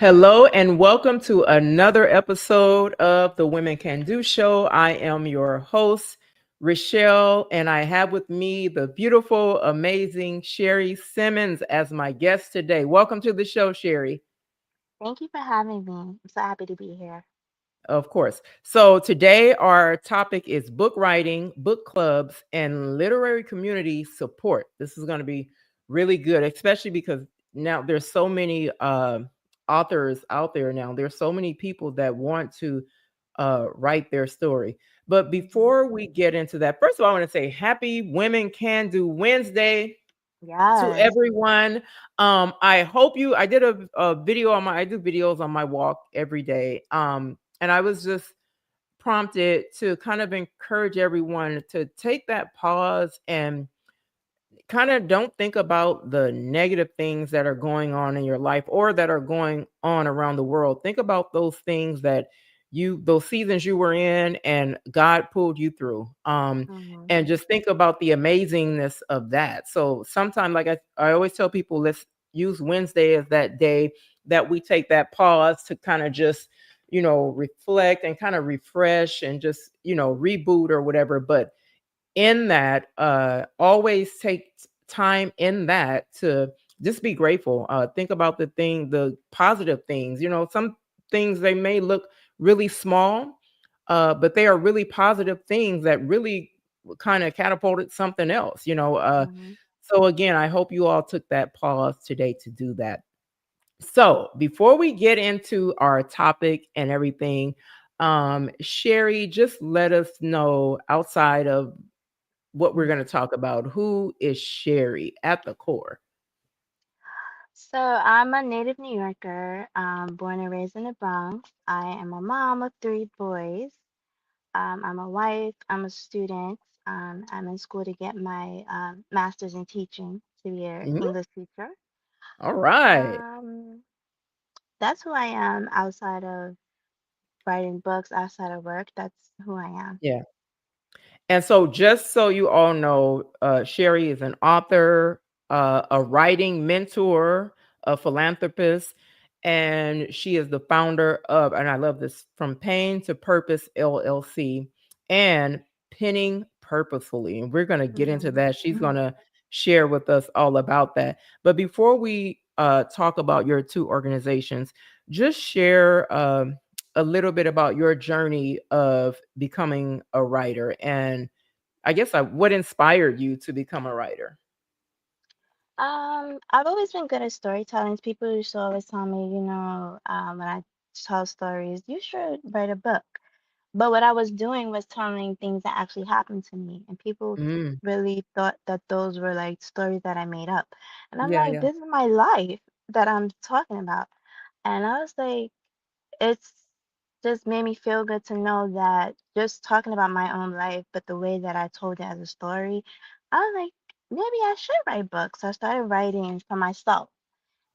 Hello and welcome to another episode of the Women Can Do Show. I am your host, Rochelle, and I have with me the beautiful, amazing Sheri Simmons as my guest today. Welcome to the show, Sheri. Thank you for having me. I'm so happy to be here. Of course. So today our topic is book writing, book clubs, and literary community support. This is going to be really good, especially because now there's so many authors out there now. There's so many people that want to write their story. But Mhm. before we get into that, first of all, I want to say happy Women Can Do Wednesday to Yes. everyone. I hope you I did a video on my I do videos on my walk every day. And I was just prompted to kind of encourage everyone to take that pause and kind of don't think about the negative things that are going on in your life or that are going on around the world. Think about those things that those seasons you were in and God pulled you through. hmm And just think about the amazingness of that. So sometimes, like I always tell people, let's use Wednesday as that day that we take that pause to kind of just, reflect and kind of refresh and just, reboot or whatever. But in that, always take time in that to just be grateful. Think about the positive things. Some things they may look really small, but they are really positive things that really kind of catapulted something else. hmm So again, I hope you all took that pause today to do that. So before we get into our topic and everything, Sheri, just let us know outside of what we're going to talk about. Who is Sheri at the core? So I'm a native New Yorker, born and raised in the Bronx. I am a mom of three boys. I'm a wife. I'm a student. I'm in school to get my master's in teaching to be an Mhm. English teacher. All right. Um, that's who I am outside of writing books, outside of work. That's who I am. Yeah. And so, just so you all know, Sheri is an author, a writing mentor, a philanthropist, and she is the founder of, and I love this, From Pain to Purpose LLC and Penning Purposefully. And we're going to get into hmm that. She's going to share with us all about that. But before we talk about your two organizations, just share. A little bit about your journey of becoming a writer and I guess what inspired you to become a writer? I've always been good at storytelling. People used to always tell me, when I tell stories, you should write a book. But what I was doing was telling things that actually happened to me, and people Mm, really thought that those were like stories that I made up. And I'm yeah, like, yeah. this is my life that I'm talking about. And I was like, it's just made me feel good to know that just talking about my own life, but the way that I told it as a story, I was like, maybe I should write books. So I started writing for myself,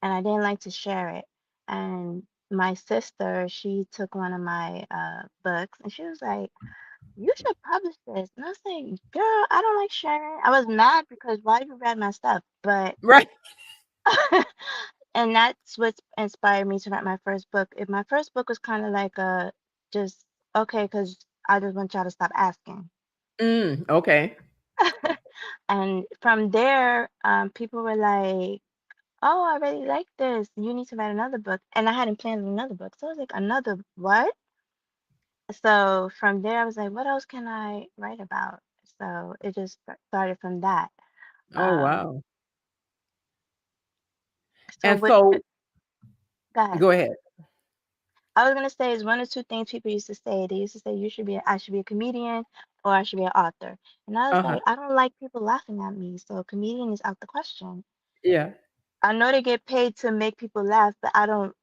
and I didn't like to share it. And my sister, she took one of my books, and she was like, "You should publish this." And I was like, "Girl, I don't like sharing." I was mad because why you read my stuff, but Right. and that's what inspired me to write my first book. If my first book was kind of like a just okay, because I just want y'all to stop asking. Okay. And from there, people were like, "Oh, I really like this. You need to write another book." And I hadn't planned another book, so I was like, "Another what?" So from there, I was like, "What else can I write about?" So it just started from that. Oh, Um, wow. so And what? so Go ahead. go ahead. I was gonna say is one or two things people used to say. They used to say I should be a comedian or I should be an author. And I was Uh-huh. like, I don't like people laughing at me, so a comedian is out the question. Yeah. I know they get paid to make people laugh, but I don't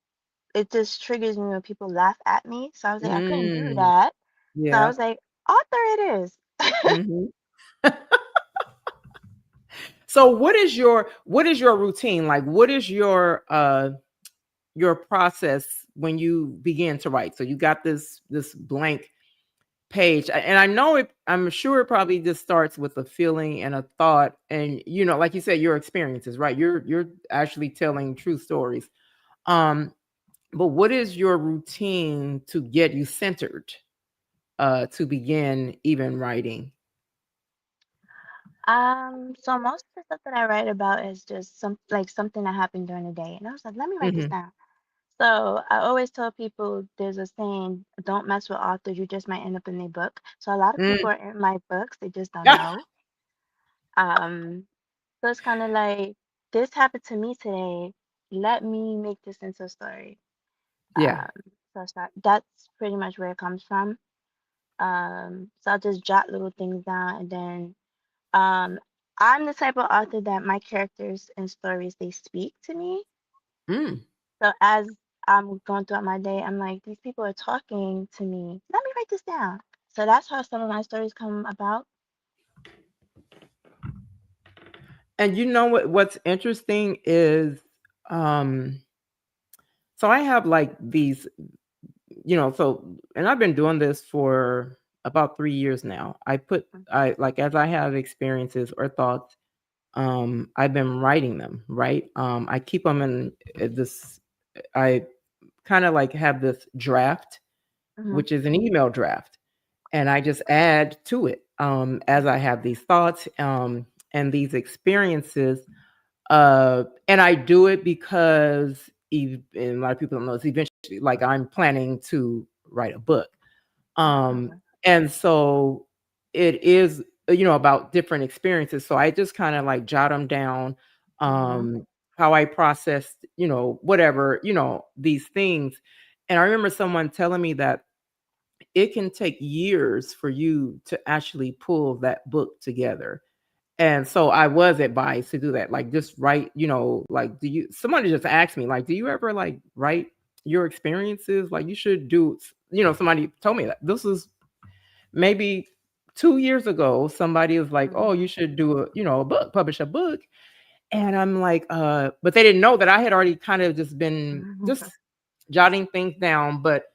it just triggers me when people laugh at me. So I was like, I couldn't do Mm, that. So I yeah. was like, author it is. Mhm. So what is your routine? Like what is your process when you begin to write? So you got this blank page and I know I'm sure it probably just starts with a feeling and a thought and like you said your experiences, right? You're actually telling true stories. um But what is your routine to get you centered to begin even writing? So most of the stuff that I write about is just something that happened during the day. And I was like, let me write this Hmm. down. So I always tell people there's a saying, don't mess with authors, you just might end up in their book. So a lot of Mm. people are in my books, they just don't know. Um, so it's kind of like this happened to me today. Let me make this into a story. Yeah. Um, that's pretty much where it comes from. So I'll just jot little things down and then um I'm the type of author that my characters and stories they speak to me. Mm. So as I'm going throughout my day, I'm like, these people are talking to me. Let me write this down. So that's how some of my stories come about. And you know what's interesting is um so I have like these, so and I've been doing this for about 3 years now. I like as I have experiences or thoughts, I've been writing them, right? I keep them in this I kind of like have this draft, Mm-hmm, which is an email draft, and I just add to it as I have these thoughts and these experiences. And I do it because, and a lot of people don't know, it's eventually like I'm planning to write a book. mm-hmm, And so it is, about different experiences. So I just kind of like jot them down, mm-hmm, um, how I processed, whatever, these things. And I remember someone telling me that it can take years for you to actually pull that book together. And so I was advised to do that. Like just write, like somebody just asked me, like, do you ever like write your experiences? Like you should do, somebody told me that. This is maybe 2 years ago. Somebody was like, oh, mm-hmm, you should do a book, publish a book. And I'm like, but they didn't know that I had already kind of just been just mm-hmm. jotting things down. But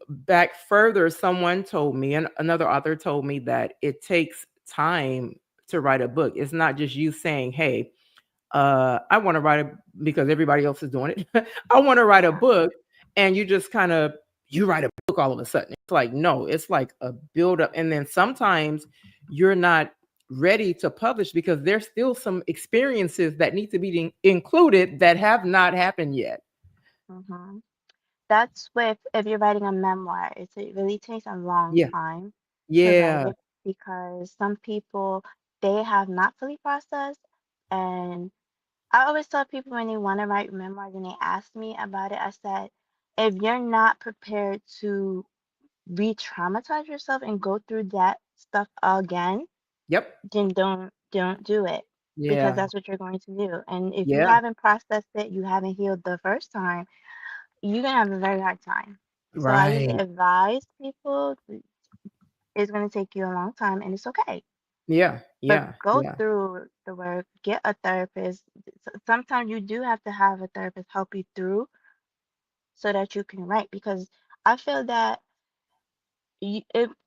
back further, someone told me, and another author told me that it takes time to write a book. It's not just you saying, "Hey, I want to write a," because everybody else is doing it. I want to write a Yeah. book, and you just kind of you write a book all of a sudden. It's like no, it's like a build up, and then sometimes you're not ready to publish because there's still some experiences that need to be included that have not happened yet. Mm-hmm. That's with if you're writing a memoir. It really takes a long Yeah, time to write yeah, it because some people they have not fully processed. And I always tell people when they want to write memoirs and they ask me about it, I said, if you're not prepared to re-traumatize yourself and go through that stuff again, yep, then don't do it because yeah, that's what you're going to do. And if you yeah. haven't processed it, you haven't healed the first time, you're gonna have a very hard time. So I usually Right. advise people it's gonna take you a long time and it's okay. Yeah, But yeah, go yeah. through the work, get a therapist. Sometimes you do have to have a therapist help you through so that you can write because I feel that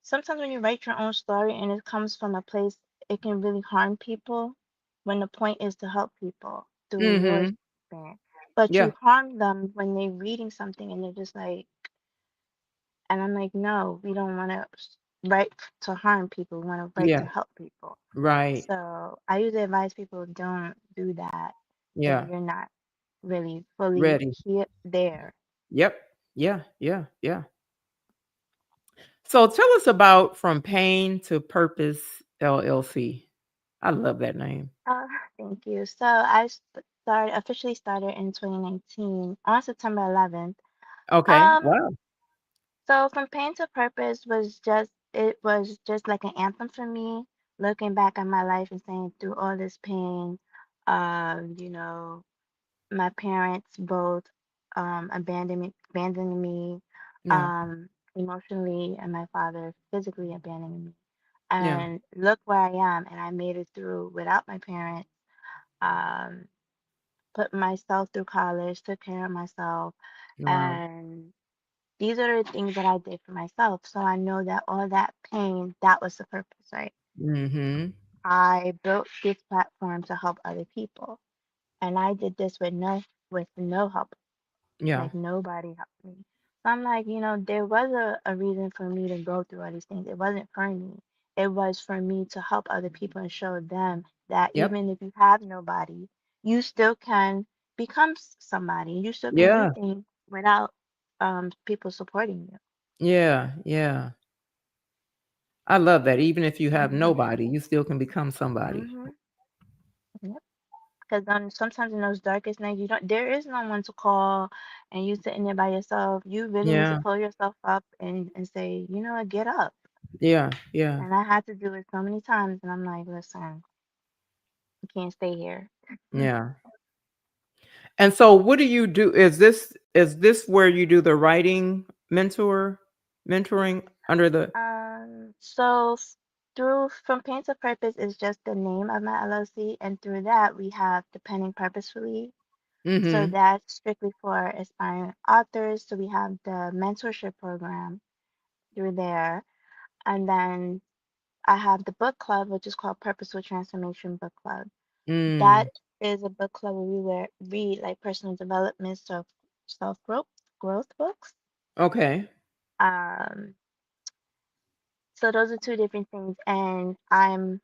sometimes when you write your own story and it comes from a place, it can really harm people when the point is to help people through your Mhm. experience. But you Yeah. harm them when they're reading something and they're just like, and I'm like, no, we don't want to write to harm people. We want to write to Yeah. help people. Right. So I usually advise people don't do that if Yeah. you're not really fully Ready. here there. Yep. Yeah, yeah, yeah. So tell us about From Pain to Purpose LLC. I love that name. Uh, thank you. So officially started in 2019 on September 11th. Okay. Um, Wow. so from pain to purpose was just like an anthem for me, looking back at my life and saying through all this pain, you know, my parents both abandoning me Yeah. um, emotionally, and my father physically abandoning me. Yeah. And look where I am, and I made it through without my parents. Um, put myself through college, took care of myself, Wow. and these are the things that I did for myself. So I know that all that pain, that was the purpose, right? Mhm. I built this platform to help other people, and I did this with no help. Yeah. Like nobody helped me. So I'm like, there was a reason for me to go through all these things. It wasn't for me. It was for me to help other people and show them that Yep. even if you have nobody, you still can become somebody. You still can do Yeah. things without people supporting you. Yeah. Yeah. I love that. Even if you have Mhm. nobody, you still can become somebody. Mhm. Yep. Because sometimes in those darkest nights, there is no one to call, and you sitting there by yourself. You really need to Yeah. pull yourself up and say, you know what, get up. Yeah. Yeah. And I had to do it so many times, and I'm like, listen, you can't stay here. Yeah. And so what do you do? Is this where you do the writing mentoring under the So through From Pain to Purpose is just the name of my LLC, and through that we have Depending Purposefully. So Mhm. that's strictly for aspiring authors. So we have the mentorship program through there, and then I have the book club, which is called Purposeful Transformation Book Club. That Mm. is a book club where read like personal development, self growth books. Okay. Um, so those are two different things, and I'm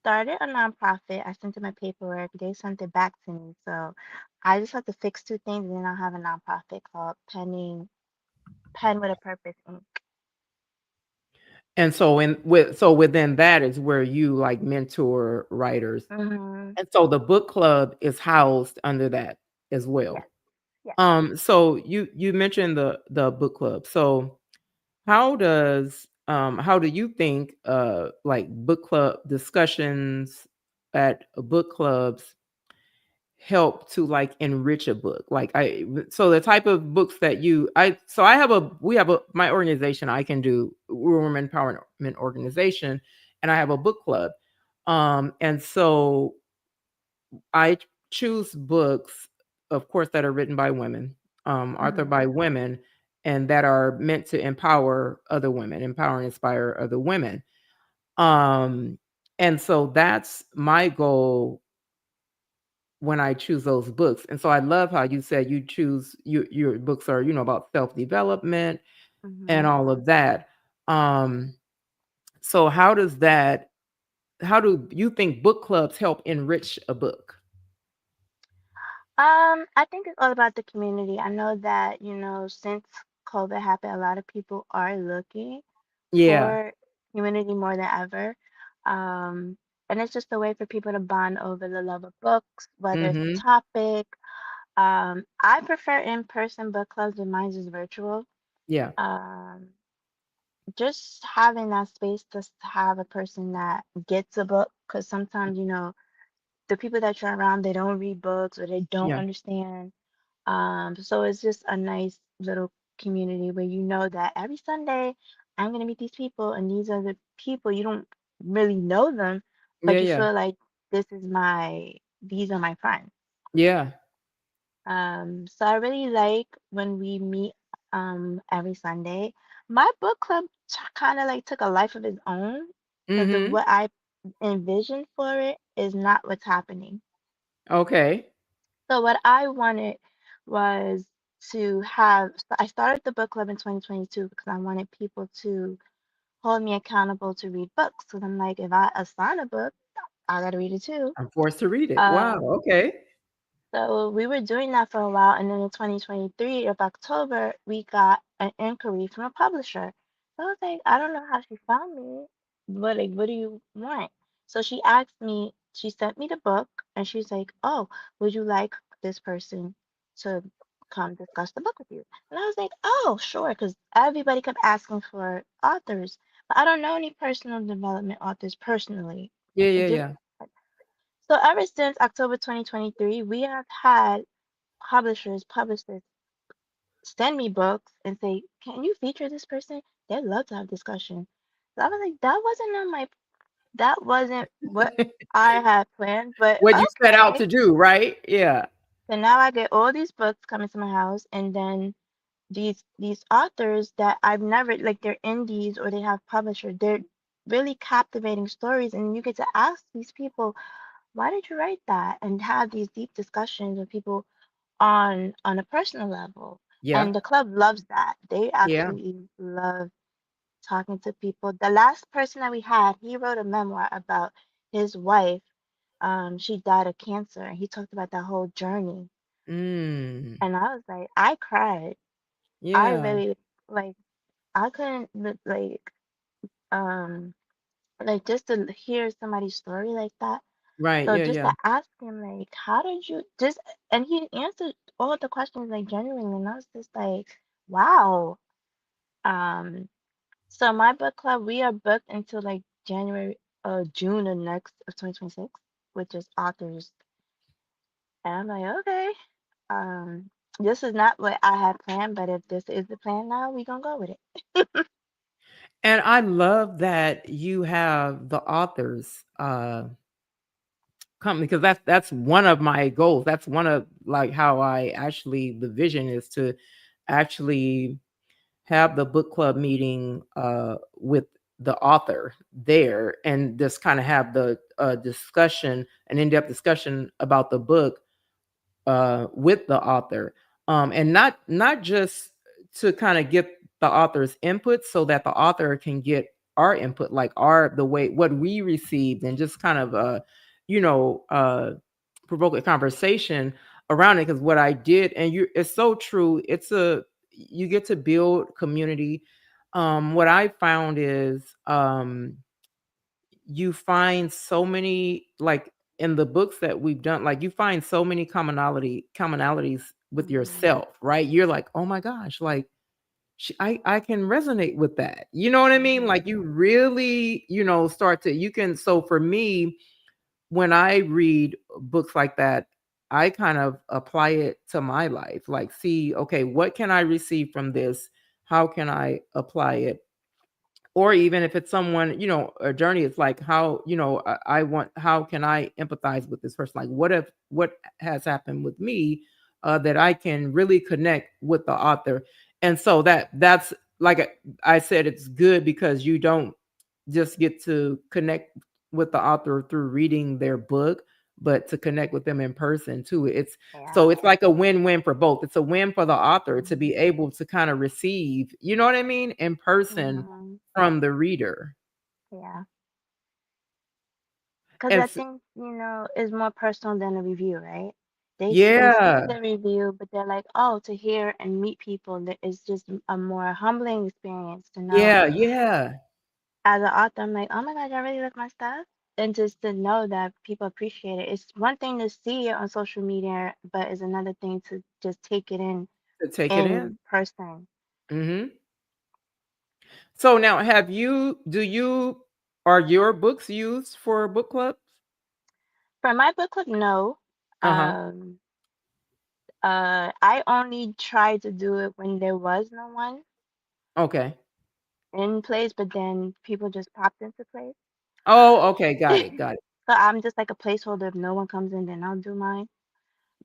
started a nonprofit. I sent them my paperwork. They sent it back to me. So I just have to fix two things, and then I'll have a nonprofit called Pen with a Purpose Inc. And so within that is where you like mentor writers. Mm-hmm. And so the book club is housed under that as Yes. well. Yes. So you mentioned the book club. So how do you think like book club discussions at book clubs help to like enrich a book? Like so the type of books that I have a we have a my organization I can do, we're a women empowerment organization, and I have a book club. And so I choose books, of course, that are written by women, authored Mm-hmm. by women, and that are meant to empower other women, empower and inspire other women. Um, and so that's my goal when I choose those books. And so I love how you said you choose your books are, about self-development and Mm-hmm. all of that. Um, so how do you think book clubs help enrich a book? I think it's all about the community. I know that, since COVID happened, a lot of people are looking Yeah. for community more than ever. Um, and it's just a way for people to bond over the love of books, whether it's a Mhm. topic. I prefer in-person book clubs, but mine is virtual. Yeah. Um, just having that space to have a person that gets a book, because sometimes, the people that you're around, they don't read books or they don't Yeah. understand. So it's just a nice little community where you know that every Sunday I'm gonna meet these people, and these are the people you don't really know them, Yeah, but you yeah. feel like these are my friends. Yeah. So I really like when we meet every Sunday. My book club kind of like took a life of its own because of Mhm. what I envisioned for it is not what's happening. Okay. So what I wanted was so I started the book club in 2022 because I wanted people to hold me accountable to read books. So I'm like, if I assign a book, I gotta read it too. I'm forced to read it. Wow, Um, okay. so we were doing that for a while, and then in 2023 of October, we got an inquiry from a publisher. So I was like, I don't know how she found me, but like, what do you want? So she asked me, she sent me the book, and she's like, oh, would you like this person to come discuss the book with you? And I was like, oh, sure, because everybody kept asking for authors, but I don't know any personal development authors personally. Yeah, I yeah, just yeah. so ever since October 2023, we have had publishers send me books and say, "Can you feature this person?" They'd love to have discussion. So I was like, that wasn't what I had planned, but What you set out okay. to do, right? Yeah. So now I get all these books coming to my house, and then these authors that I've never like they're indies or they have publisher. They're really captivating stories, and you get to ask these people, why did you write that? And have these deep discussions with people on a personal level. Yeah. And the club loves that. They Yeah. absolutely love talking to people. The last person that we had, he wrote a memoir about his wife. She died of cancer, and he talked about that whole journey. Mm. And I was like, I cried. I Yeah. really like. I couldn't um like just to hear somebody's story like that. Right. So Yeah. just Yeah. to ask him like, how did you just? And he answered all the questions like genuinely, and I was just like, wow. Um, so my book club, we are booked until like June of next of 2026, which is authors. And I'm like, okay, um, this is not what I had planned, but if this is the plan now, we gonna go with it. And I love that you have the authors come, because that's one of my goals. That's one of like how I actually, the vision is to actually have the book club meeting with the author there, and just kind of have the discussion, an in-depth discussion about the book with the author, and not just to kind of get the author's input, so that the author can get our input, like our the way what we received, and just kind of you know provoke a conversation around it. Because what I did, and you, it's so true, it's a, you get to build community. What I found is you find so many, like in the books that we've done, like you find so many commonalities with Mhm. yourself, right? You're like, oh my gosh, like I can resonate with that. You know what I mean? Mhm. Like you really, start to, you can. So for me, when I read books like that, I kind of apply it to my life. Like, see, okay, what can I receive from this? How can I apply it? Or even if it's someone, a journey, it's like, how, I want, how can I empathize with this person? Like, what has happened with me, that I can really connect with the author. And so that's like I said, it's good because you don't just get to connect with the author through reading their book, but to connect with them in person too. So Yeah. it's like a win-win for both. It's a win for the author to be Mhm. able to kind of receive, you know what I mean, in person Mhm. from the reader. Yeah. Because And I think, is more personal than a review, right? They see yeah, the review, but they're like, oh, to hear and meet people, that is just a more humbling experience to know. yeah, yeah, As an author, I'm like, oh my gosh, I really like my stuff. And just to know that people appreciate it. It's one thing to see it on social media, but it's another thing to just take it to take it in. in person. Hmm. So now, do you, are your books used for book clubs? For my book club, no. Uh-huh. Um, I only tried to do it when there was no one Okay. in place, but then people just popped into place. Oh, okay, got it, got it. So I'm just like a placeholder. If no one comes in, then I'll do mine.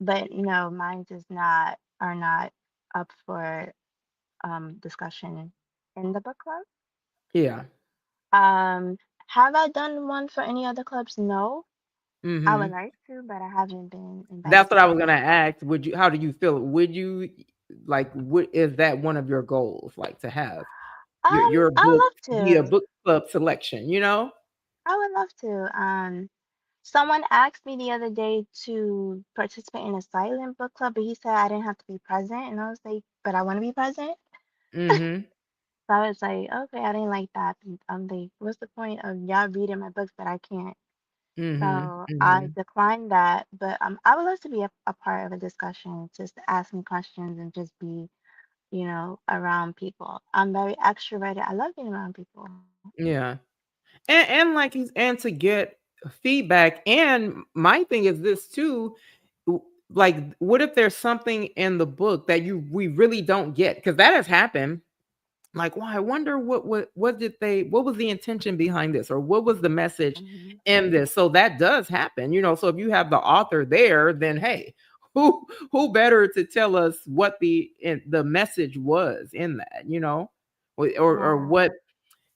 But no, mine just not are not up for discussion in the book club. Yeah. Um, have I done one for any other clubs? No. I would Hmm. like to, but I haven't been invited That's to what I any. was gonna ask. Would you? How do you feel? Would you, like? What is that one of your goals? Like to have your I book love be a to. book club selection? You know? I would love to. Someone asked me the other day to participate in a silent book club, but he said I didn't have to be present, and I was like, but I want to be present. Hmm. So I was like, okay, I didn't like that. And I'm like, what's the point of y'all reading my books but I can't? Hmm. So I Hmm. declined that, but I would love to be a part of a discussion, just asking questions and just be, around people. I'm very extroverted. I love being around people. Yeah. And like and to get feedback. And my thing is this too. Like, what if there's something in the book that we really don't get? Because that has happened. Like, well, I wonder what did they, what was the intention behind this, or what was the message Hmm. in this? So that does happen. So if you have the author there, then hey, who better to tell us what the message was in that, or Yeah. what,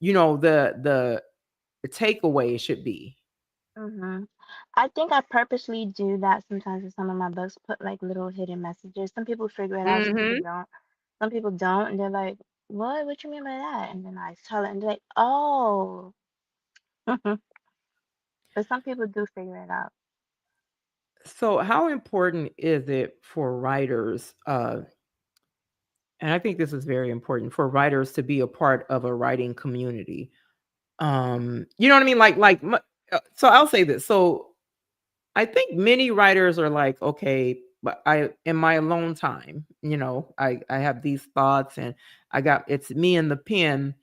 the takeaway should be. Hmm. I think I purposely do that sometimes with some of my books, put like little hidden messages. Some people figure it out, some people Mhm. don't. Some people don't, and they're like, "What? What you mean by that?" And then I tell it, and they're like, "Oh." But some people do figure it out. So how important is it for writers, and I think this is very important for writers to be a part of a writing community? You know what I mean? So I'll say this. So I think many writers are like, okay, but I in my alone time, I have these thoughts and it's me and the pen,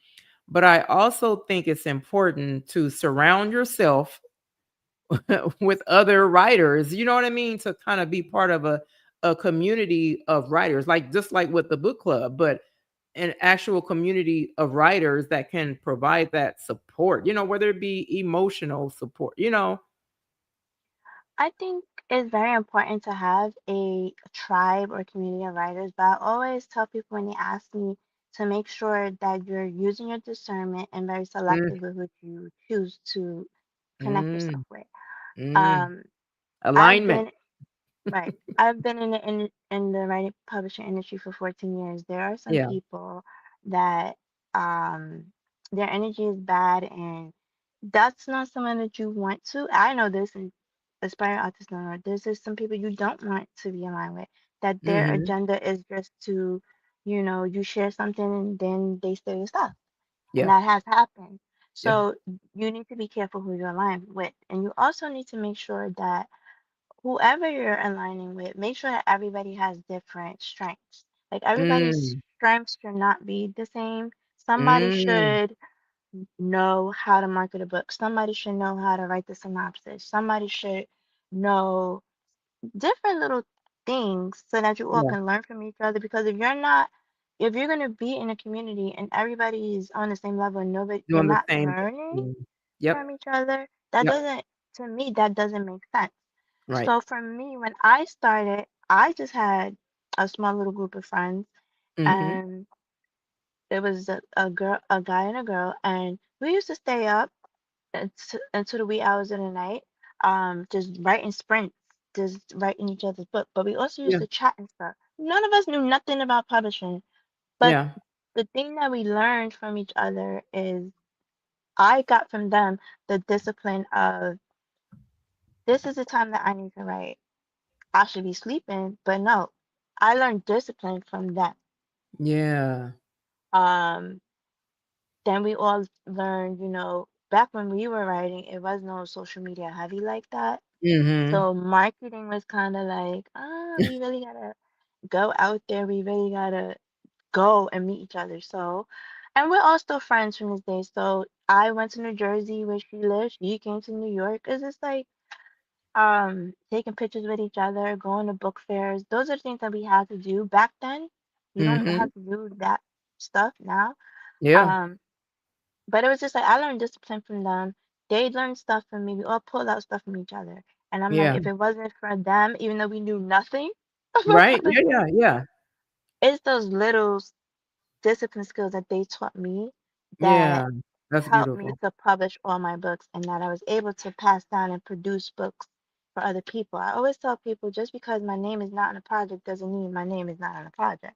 but I also think it's important to surround yourself with other writers, you know what I mean, to kind of be part of a community of writers, like just like with the book club, but an actual community of writers that can provide that support, whether it be emotional support. I think it's very important to have a tribe or community of writers, but I always tell people when they ask me to make sure that you're using your discernment and very Mm, selective with who you choose to connect yourself mm, with. mm. Um, I've Alignment. been Right. I've been in the writing publishing industry for 14 years. There are some Yeah. people that their energy is bad, and that's not someone that you want to. I know this, and aspiring artists know this is some people you don't want to be aligned with. That their Mhm. agenda is just to, you share something and then they steal your stuff. And Yeah. that has happened. Yeah. So you need to be careful who you're aligned with. And you also need to make sure that whoever you're aligning with, make sure that everybody has different strengths. Like everybody's Mm. strengths should not be the same. Somebody Mm. should know how to market a book. Somebody should know how to write the synopsis. Somebody should know different little things so that you all Yeah. can learn from each other. Because if you're gonna be in a community and everybody's on the same level and nobody, you're Doing the not same learning thing. Yep. from each other, that Yep. doesn't, to me, that doesn't make sense. Right. So for me, when I started, I just had a small little group of friends, Mhm. and it was a guy and a girl, and we used to stay up until the wee hours of the night, just writing sprints, just writing each other's book. But we also used Yeah. to chat and stuff. None of us knew nothing about publishing, but Yeah. the thing that we learned from each other is I got from them the discipline of this is the time that I need to write. I should be sleeping, but no, I learned discipline from them. Yeah. Um, then we all learned, back when we were writing, it was no social media heavy like that. Mhm. So marketing was kind of like, we really gotta go out there. We really gotta go and meet each other. So, and we're all still friends from this day. So I went to New Jersey where she lives. She came to New York. It's just like taking pictures with each other, going to book fairs. Those are the things that we had to do back then. You don't Mhm. have to do that stuff now. Yeah. Um, but it was just like I learned discipline from them. They learned stuff from me. We all pulled out stuff from each other. And I'm like, Yeah. if it wasn't for them, even though we knew nothing about Right. Yeah, yeah, publishing, yeah. it's those little discipline skills that they taught me that Yeah. That's helped me beautiful. to publish all my books and that I was able to pass down and produce books for other people. I always tell people just because my name is not on a project doesn't mean my name is not on a project,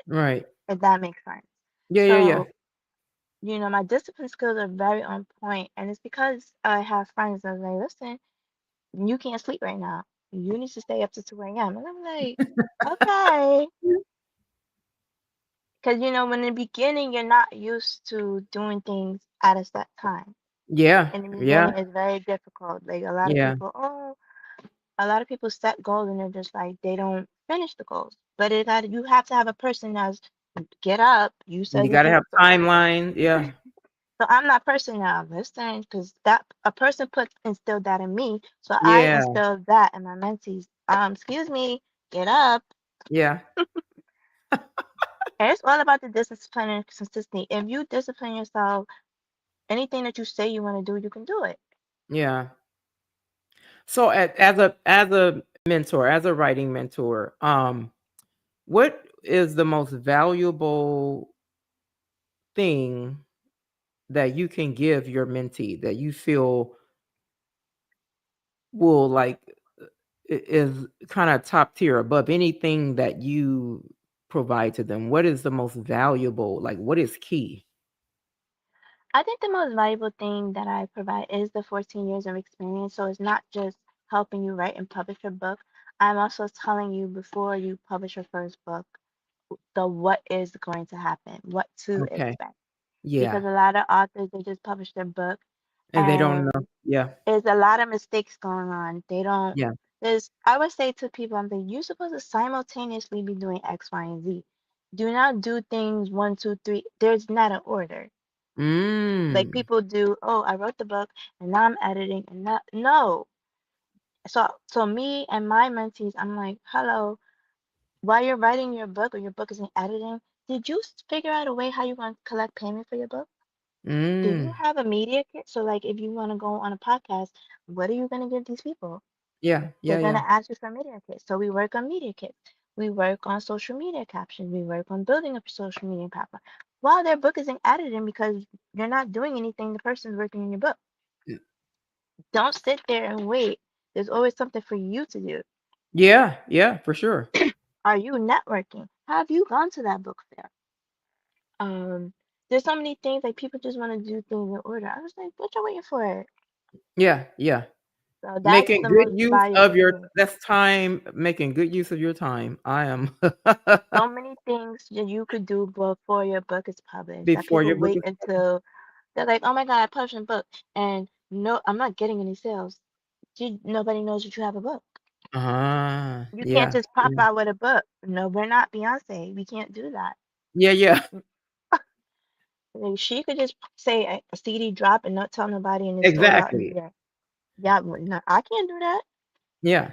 Right. if that makes sense. Yeah, yeah, yeah. So, my discipline skills are very on point, and it's because I have friends that are like, listen, you can't sleep right now. You need to stay up to 2 a.m. And I'm like, okay. Because, in the beginning, you're not used to doing things at a set time. Yeah. In the Yeah. beginning, it's very difficult. Like Yeah. a lot of people set goals and they're just like, they don't finish the goals. But you have to have a person that's get up. You You said you gotta can. have timeline. Yeah. So I'm that person now. Listen, because that a person put instilled that in me. So I Yeah. instilled that in my mentees. Excuse me, get up. Yeah. And it's all about the discipline and consistency. If you discipline yourself, anything that you say you want to do, you can do it. Yeah. So as a mentor, as a writing mentor, what is the most valuable thing that you can give your mentee that you feel will like is kind of top tier above anything that you provide to them? What is the most valuable? Like, what is key? I think the most valuable thing that I provide is the 14 years of experience. So it's not just helping you write and publish a book. I'm also telling you before you publish your first book, the what is going to happen, what to Okay. expect. Yeah. Because a lot of authors, they just publish their book And they don't know. and Yeah. there's a lot of mistakes going on. They don't, Yeah. I would say to people, I'm like, you're supposed to simultaneously be doing X, Y, and Z. Do not do things one, two, three. There's not an order. Like Mm. people do, oh, I wrote the book and now I'm editing and not, no. So me and my mentees, I'm like, hello, while you're writing your book or your book is in editing, did you figure out a way how you're going to collect payment for your book? Do you Mm. have a media kit? So like if you want to go on a podcast, what are you going to give these people? Yeah. They're Yeah. going Yeah. to ask you for media kits. So we work on media kits. We work on social media captions. We work on building a social media platform. While their book isn't editing because you're not doing anything, the person's working in your book. Don't sit there and wait. There's always something for you to do. Yeah. Yeah. For sure. Are you networking? Have you gone to that book fair? Um, there's so many things like people just want to do things in order. I was like, what you waiting for? Yeah. Yeah. So that's Making the good most use of valuable your thing. that's time, making good use of your time. I am So many things that you could do before your book is published that before people your book wait is until they're like, oh my God, I published a book and no, I'm not getting any sales. Nobody knows that you have a book. You can't yeah. just pop Yeah. out with a book. No, we're not Beyonce. We can't do that. Yeah, yeah. Like, she could just say a CD drop and not tell nobody and it's sold out in a Exactly. year. Yeah, well, no, I can't do that. Yeah.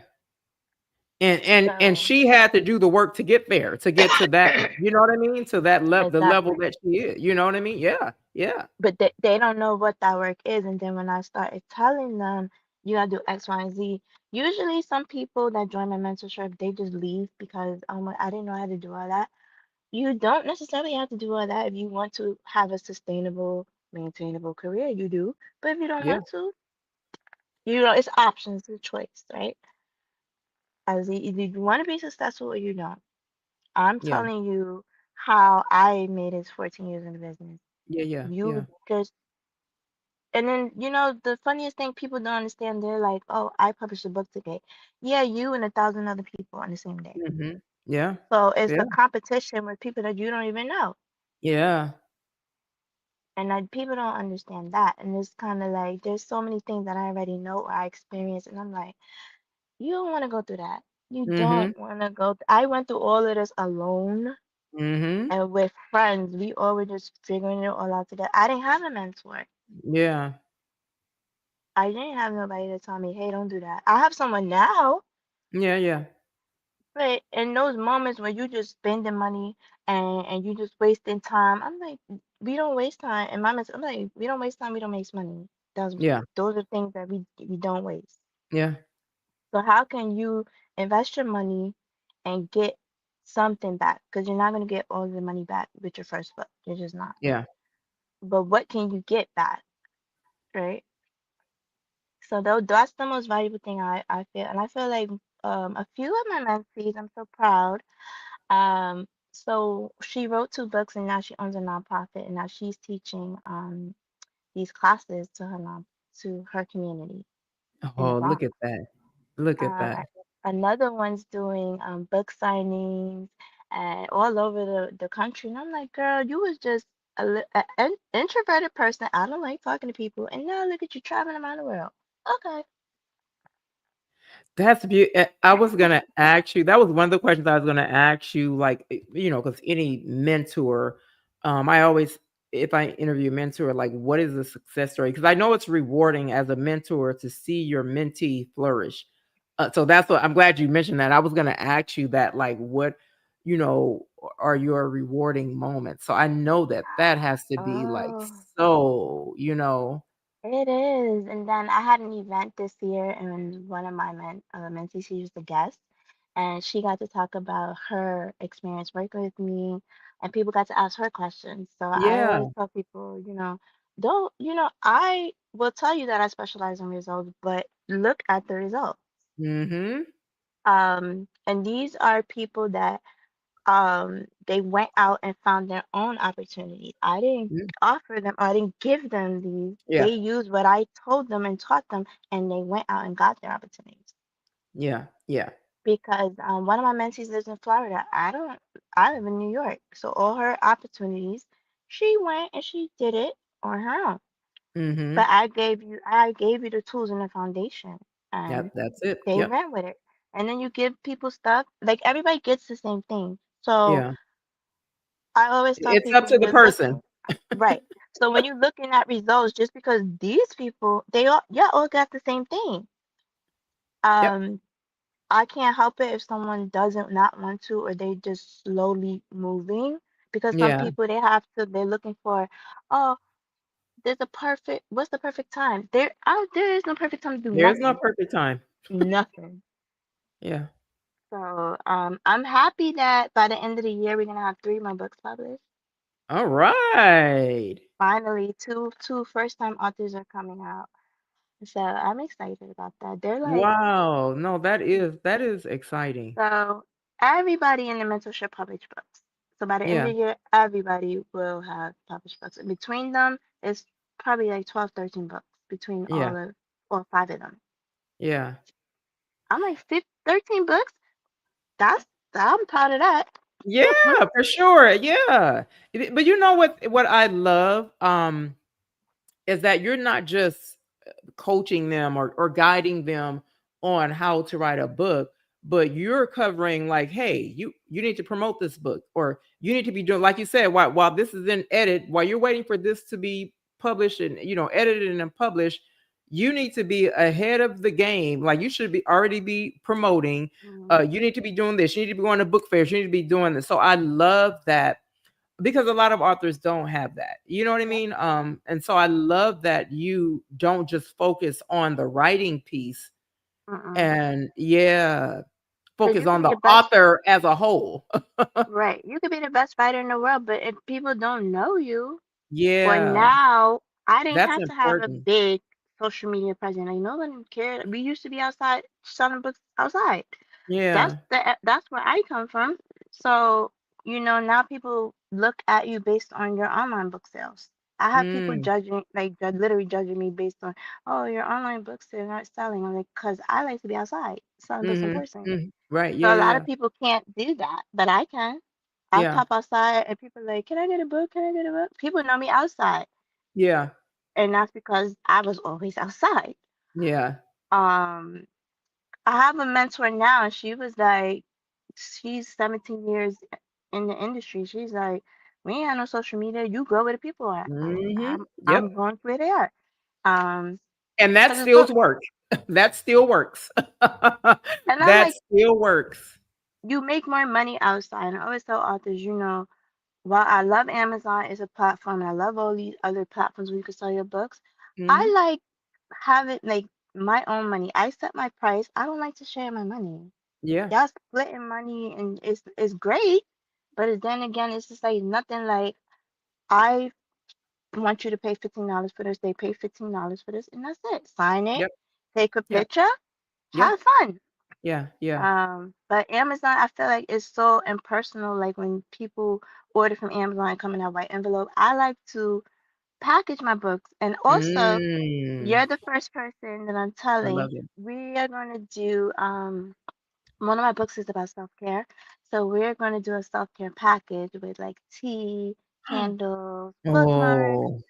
And So she had to do the work to get there, to get to that, you know what I mean? To that the level exactly. that she is, you know what I mean? Yeah. Yeah. But they don't know what that work is. And then when I started telling them, you gotta do X, Y, and Z, usually some people that join my mentorship, they just leave because I didn't know how to do all that. You don't necessarily have to do all that if you want to have a sustainable, maintainable career. You do. But if you don't Yeah. want to, it's options, it's a choice, right? As either you want to be successful or you don't. I'm Yeah. telling you how I made it 14 years in the business. Yeah, yeah. Yeah. You just, and then, the funniest thing people don't understand, they're like, oh, I published a book today. Yeah, you and 1,000 other people on the same day. Mhm. Yeah. So it's Yeah. a competition with people that you don't even know. Yeah. And people don't understand that. And it's kind of like, there's so many things that I already know or I experienced. And I'm like, you don't want to go through that. You don't Mhm. want to go. I went through all of this alone Mhm. and with friends. We all were just figuring it all out together. I didn't have a mentor. Yeah. I didn't have nobody to tell me, hey, don't do that. I have someone now, Yeah, yeah. but in those moments where you just spending money and you just wasting time, I'm like, we don't waste time. And I'm like, we don't waste time, we don't waste money. Those Yeah. those are things that we don't waste. Yeah. So how can you invest your money and get something back? Because you're not gonna get all the money back with your first book. You're just not. Yeah. But what can you get back, right? So that's the most valuable thing I feel. And I feel like a few of my mentees, I'm so proud. So she wrote two books and now she owns a nonprofit and now she's teaching these classes to her community in the Oh, look Bronx. at that. Look at Um, that. a- Another one's doing book signings and all over the country. And I'm like, girl, you was just an introverted person. I don't like talking to people, and now look at you traveling around the world. Okay. That's I was gonna ask you. That was one of the questions I was gonna ask you. Like, because any mentor, I always, if I interview a mentor, like, what is the success story? Because I know it's rewarding as a mentor to see your mentee flourish. So that's what I'm glad you mentioned that. I was gonna ask you that, like, what, you know, are your rewarding moments? So I know that that has to be like Oh. so. It is. And then I had an event this year, and one of my mentees, she was the guest, and she got to talk about her experience working with me, and people got to ask her questions. So I Yeah. always tell people, don't, I will tell you that I specialize in results, but look at the results. Mm-hmm. And these are people that they went out and found their own opportunities. I didn't Mm. offer them, I didn't give them these. Yeah. They used what I told them and taught them, and they went out and got their opportunities. Yeah. Yeah. Because one of my mentees lives in Florida. I live in New York. So all her opportunities, she went and she did it on her own. Mm-hmm. But I gave you the tools and the foundation, and That's it. they Yep. ran with it. And then you give people stuff, like everybody gets the same thing. So Yeah. I always tell It's up people to when the you're person. looking, right. So when you're looking at results, just because these people, they all, yeah, all got the same thing. Yep. Um, I can't help it if someone doesn't not want to, or they just slowly moving. Because some Yeah. people they're looking for, oh, what's the perfect time? There is no perfect time to do There's no nothing. perfect time. Nothing. Yeah. So I'm happy that by the end of the year we're gonna have three more books published. All right. Finally, two first time authors are coming out. So I'm excited about that. They're like, Wow. No, that is exciting. so everybody in the mentorship published books. So by the end Yeah. of the year, everybody will have published books. And between them, it's probably like 12, 13 books between Yeah. all five of them. Yeah. I'm like, 13 books? That's, I'm proud of that. Yeah, for sure. Yeah. But you know what I love is that you're not just coaching them or guiding them on how to write a book, but you're covering like, hey, you need to promote this book, or you need to be doing, like you said, while this is in edit, while you're waiting for this to be published and edited and published, you need to be ahead of the game. Like, you should be already be promoting. Mhm. You need to be doing this. You need to be going to book fairs. You need to be doing this. So I love that, because a lot of authors don't have that. You know what I Yep. mean? And so I love that you don't just focus on the writing piece, Mm-mm. and yeah, Because focus you could on be the the best, author as a whole. right? You could be the best writer in the world, but if people don't know you, or Yeah, now, I didn't that's have to have a important. big social media presence. Like no one cared. We used to be outside selling books outside. Yeah. That's where I come from. So, now people look at you based on your online book sales. I have people Mm, judging, like literally judging me based on, oh, your online books are not selling. I'm like, because I like to be outside selling books in mm-hmm, person. right. So Yeah, a lot yeah, of people can't do that, but I can. I yeah, pop outside and people are like, can I get a book? Can I get a book? People know me outside, yeah, and that's because I was always outside. yeah. Um, I have a mentor now, and she was like, she's 17 years in the industry. She's like, we ain't have no social media. You go where the people are. I'm like, Mm-hmm. I'm Yep. going where they are. Um, And that because it's so, still works. That still works. and I'm That like, still works. you make more money outside. And I always tell authors, while I love Amazon as a platform, and I love all these other platforms where you can sell your books, I Hmm. like having like my own money. I set my price. I don't like to share my money. Yeah. Y'all splitting money and it's great, but then again, it's just like nothing like I want you to pay $15 for this. They pay $15 for this, and that's it. Sign it, Yep. take a Yep. picture, Yeah. have fun. Yeah. Yeah. But Amazon, I feel like it's so impersonal. Like when people order from Amazon and come in that white envelope, I like to package my books. And also, Mm. you're the first person that I'm I telling. love it. We are going to do one of my books is about self-care. So we're going to do a self-care package with like tea, candles, bookmarks, Oh,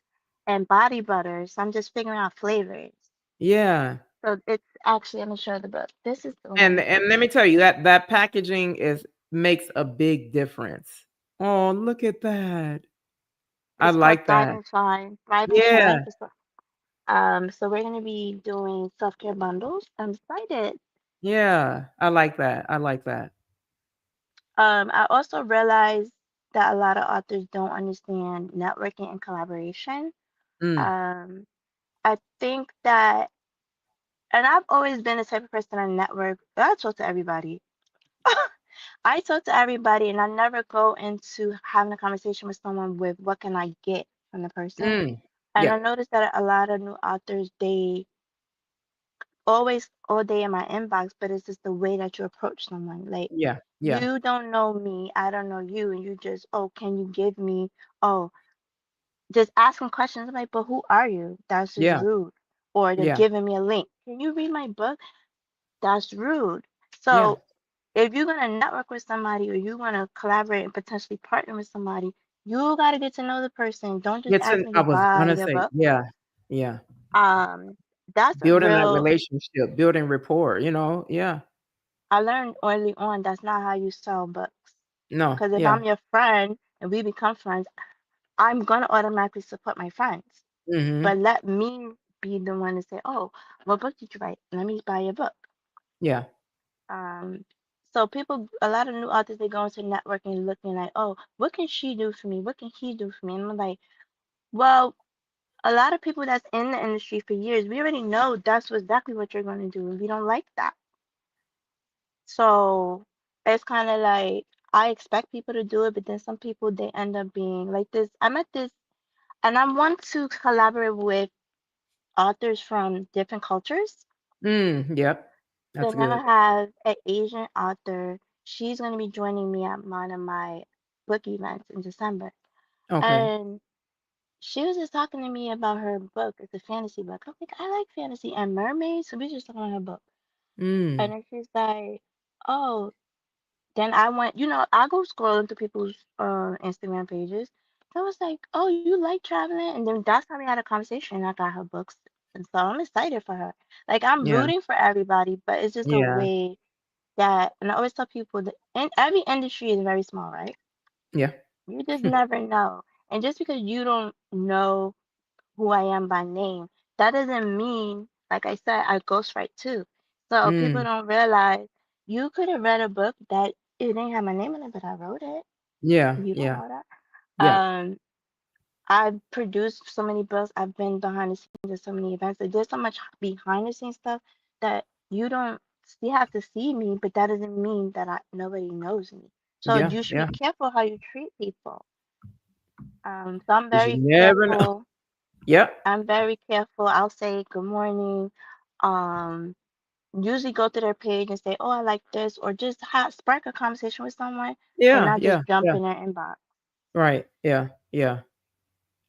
and body butter. So I'm just figuring out flavors. yeah. So it's actually, I'm gonna show the book. This is the And one. and let me tell you, that packaging is makes a big difference. Oh, look at that. I It's called like Thrive that. and Shine. Thrive and Yeah. Shine. So we're gonna be doing self-care bundles. I'm excited. Yeah. I like that. I like that. I also realized that a lot of authors don't understand networking and collaboration. Mm. Um, I think that, and I've always been the type of person I network. I talk to everybody. I talk to everybody, and I never go into having a conversation with someone with what can I get from the person. Mm. And I Yep. noticed that a lot of new authors, always all day in my inbox, but it's just the way that you approach someone. Like, Yeah. Yeah. you don't know me, I don't know you, and you just, oh, can you give me, oh, just asking questions. I'm like, but who are you? That's just Yeah. rude. Or they're Yeah. giving me a link. Can you read my book? That's rude. Yeah. So if you're gonna network with somebody or you wanna collaborate and potentially partner with somebody, you gotta get to know the person. Don't just It's ask an me I to was buy gonna their say, book. yeah. Yeah. Um, that's a Building that real. relationship, building rapport, you know? Yeah. I learned early on that's not how you sell books. No. Because if Yeah. I'm your friend and we become friends, I'm gonna automatically support my friends. Mhm. But let me be the one to say, "Oh, what book did you write? Let me buy your book." Yeah. Um, so people, a lot of new authors, they go into networking looking like, "Oh, what can she do for me? What can he do for me?" And I'm like, well, a lot of people that's in the industry for years, we already know that's exactly what you're going to do, and we don't like that. So it's kind of like I expect people to do it, but then some people they end up being like this. I met this, and I want to collaborate with authors from different cultures. Yep. So That's now I good. have an Asian author. She's going to be joining me at one of my book events in December. Okay. And she was just talking to me about her book. It's a fantasy book. I'm like, I like fantasy and mermaids. So we just talking about her book. And Mm. then she's like, oh, then I went, I go scrolling through people's Instagram pages. So I was like, oh, you like traveling? And then that's how we had a conversation. I got her books. And so I'm excited for her. Like, I'm Yeah. rooting for everybody, but it's just a Yeah. way that, and I always tell people that in every industry is very small, right? Yeah. You just never know. And just because you don't know who I am by name, that doesn't mean, like I said, I ghostwrite too. So people Mm. don't realize you could have read a book that it didn't have my name in it, but I wrote it. Yeah. You don't Yeah. know that. Yeah. I've produced so many books. I've been behind the scenes at so many events. Like, there's so much behind the scenes stuff that you don't you have to see me, but that doesn't mean that nobody knows me. So Yeah. you should be Yeah. careful how you treat people. So I'm 'Cause you very never know. careful. Yep. I'm very careful. I'll say good morning. Um, Usually go to their page and say, "Oh, I like this," or just spark a conversation with someone, and Yeah. not Yeah. just jump Yeah. in their inbox. Right. Yeah. Yeah.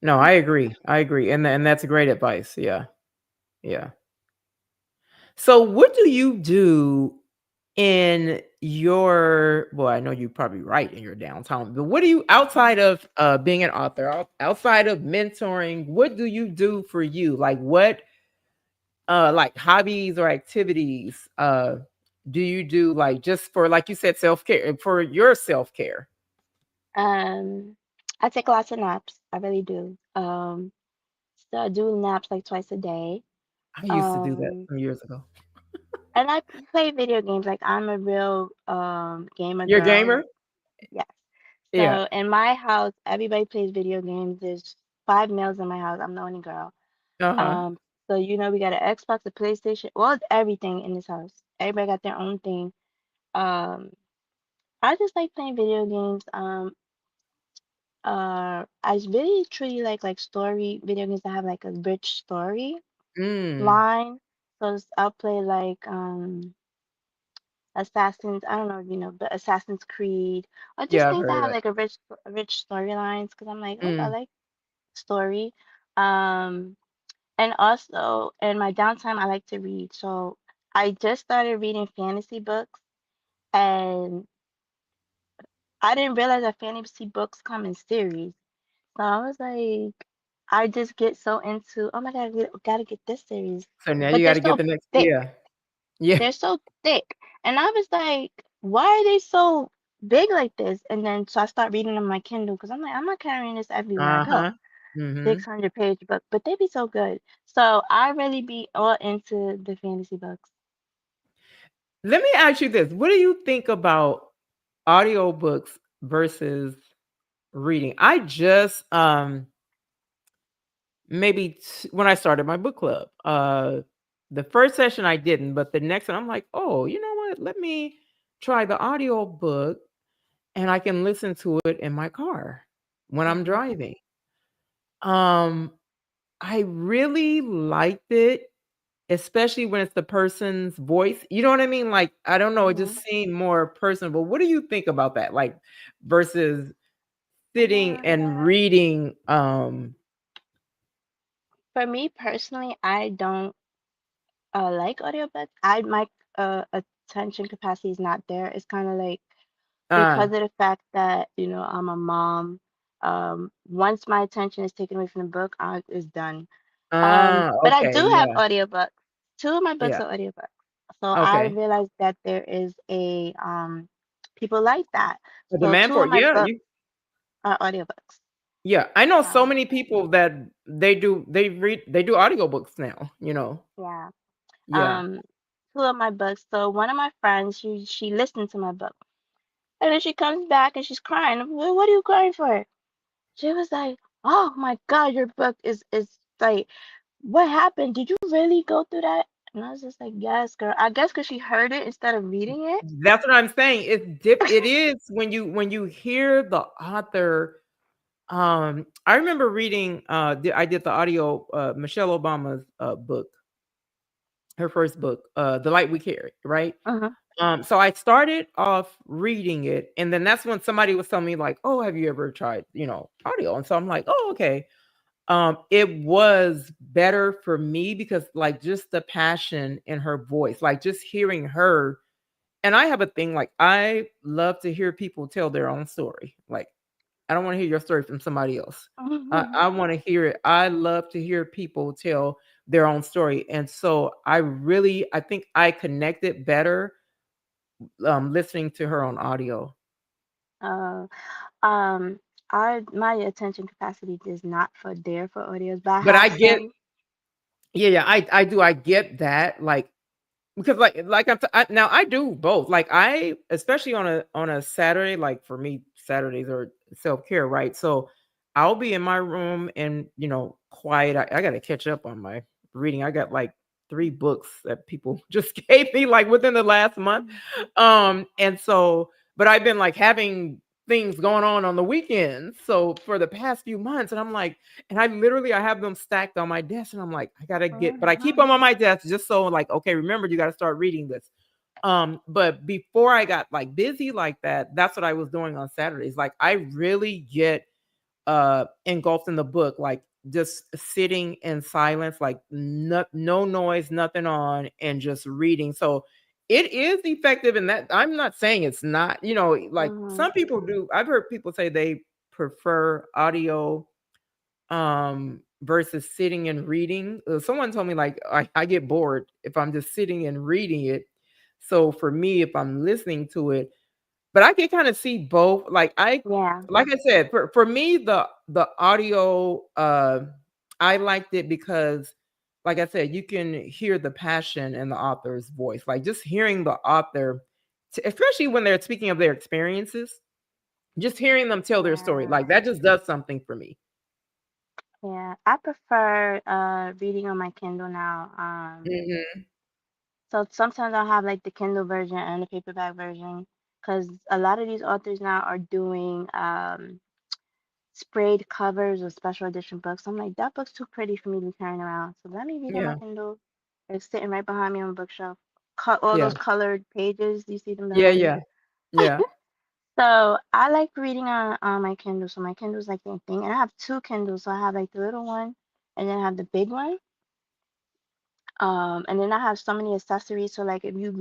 No, I agree. I agree. And that's great advice. Yeah. Yeah. So what do you do in your well, I know you probably write in your downtime, but what do you outside of being an author, outside of mentoring, what do you do for you? Like what like hobbies or activities do you do like just for like you said self-care for your self-care? Um, I take lots of naps. I really do. So I do naps like twice a day. I used to do that Um, some years ago. and I play video games. Like, I'm a real gamer You're a girl. gamer? Like, yes. Yeah. So in my house, everybody plays video games. There's 5 males in my house. I'm the only girl. Uh-huh. Um, so we got an Xbox, a PlayStation, well, everything in this house. Everybody got their own thing. Um, I just like playing video games. I really truly like story video games that have like a rich story Mm. line. So I'll play like Assassins. I don't know if you know, but Assassin's Creed, or just Yeah, I've things that heard of have that. like a rich storylines. Because I'm like, oh, I Mm. like story. Um, and also in my downtime, I like to read. So I just started reading fantasy books, and I didn't realize that fantasy books come in series. So I was like, I just get so into, oh my God, I gotta get this series. So now But you got to get the next thick. yeah. Yeah. They're so thick. And I was like, why are they so big like this? And then so I start reading them on my Kindle because I'm like, I'm not carrying this everywhere I go. Uh-huh. Mhm. 600-page book, but they be so good. So I really be all into the fantasy books. Let me ask you this. What do you think about audiobooks versus reading? I just maybe when I started my book club, the first session I didn't, but the next one I'm like, "Oh, you know what? Let me try the audio book and I can listen to it in my car when I'm Hmm. driving." Um I really liked it especially when it's the person's voice. You know what I mean? Like, I don't know, it Mm-hmm. just seemed more personable. What do you think about that? Like, versus sitting and Uh, reading, for me personally, I don't like audiobooks. My attention capacity is not there. It's kind of like because uh, of the fact that I'm a mom. Once my attention is taken away from the book, it's done. But I okay, do have yeah, audiobooks. Two of my books yeah, are audiobooks. So I okay. realized that there is a people like that. A So demand two for of it. my Yeah, books are audiobooks. yeah. I know so Um, many people that they do audiobooks now, you know. yeah. Yeah. Um, two of my books. So one of my friends, she listened to my book, and then she comes back and she's crying. What are you crying for? She was like, "Oh my God, your book is like, what happened? Did you really go through that?" And I was just like, "Yes, girl. I guess because she heard it instead of reading it." That's what I'm saying. It is when you hear the author. I remember reading I did the audio Michelle Obama's book, her first book, The Light We Carry, right? Uh-huh. So I started off reading it, and then that's when somebody was telling me like, "Oh, have you ever tried, audio?" And so I'm like, "Oh, okay." It was better for me because like just the passion in her voice, like just hearing her. And I have a thing like I love to hear people tell their own story. Like I don't want to hear your story from somebody else. I want to hear it. I love to hear people tell their own story. And so I think I connected better listening to her on audio. Uh, um, my attention capacity is not for there for audios, but I But I have get, some. yeah, yeah, I do. I get that. Like, because now I do both. Like I, especially on a Saturday, like for me, Saturdays are self-care, right? So I'll be in my room and quiet. I got to catch up on my reading. I got like 3 books that people just gave me like within the last month. And so, but I've been like having things going on the weekends. So for the past few months, and I'm like, and I have them stacked on my desk, and I'm like, I gotta get, but I keep them on my desk just so like, okay, remember you got to start reading this. But before I got like busy like that, that's what I was doing on Saturdays. Like I really get engulfed in the book, like just sitting in silence, like no noise, nothing on, and just reading. So it is effective in that. I'm not saying it's not, like Mm-hmm. some people do. I've heard people say they prefer audio versus sitting and reading. Someone told me like I get bored if I'm just sitting and reading it. So for me, if I'm listening to it, but I can kind of see both. Yeah. Like I said, for me, the audio, I liked it because, like I said, you can hear the passion in the author's voice. Like just hearing the author, especially when they're speaking of their experiences, just hearing them tell their story, Yeah. like that just does something for me. Yeah. I prefer reading on my Kindle now. Hmm. So sometimes I'll have like the Kindle version and the paperback version because a lot of these authors now are doing sprayed covers or special edition books. I'm like, that book's too pretty for me to be carrying around. So let me read on my Yeah, Kindle. It's sitting right behind me on the bookshelf. Cut all yeah, those colored pages. You see them yeah, behind me. yeah, yeah. So I like reading on my Kindle. So my Kindle's like the thing. And I have two Kindles. So I have like the little one and then I have the big one. And then I have so many accessories. So like if you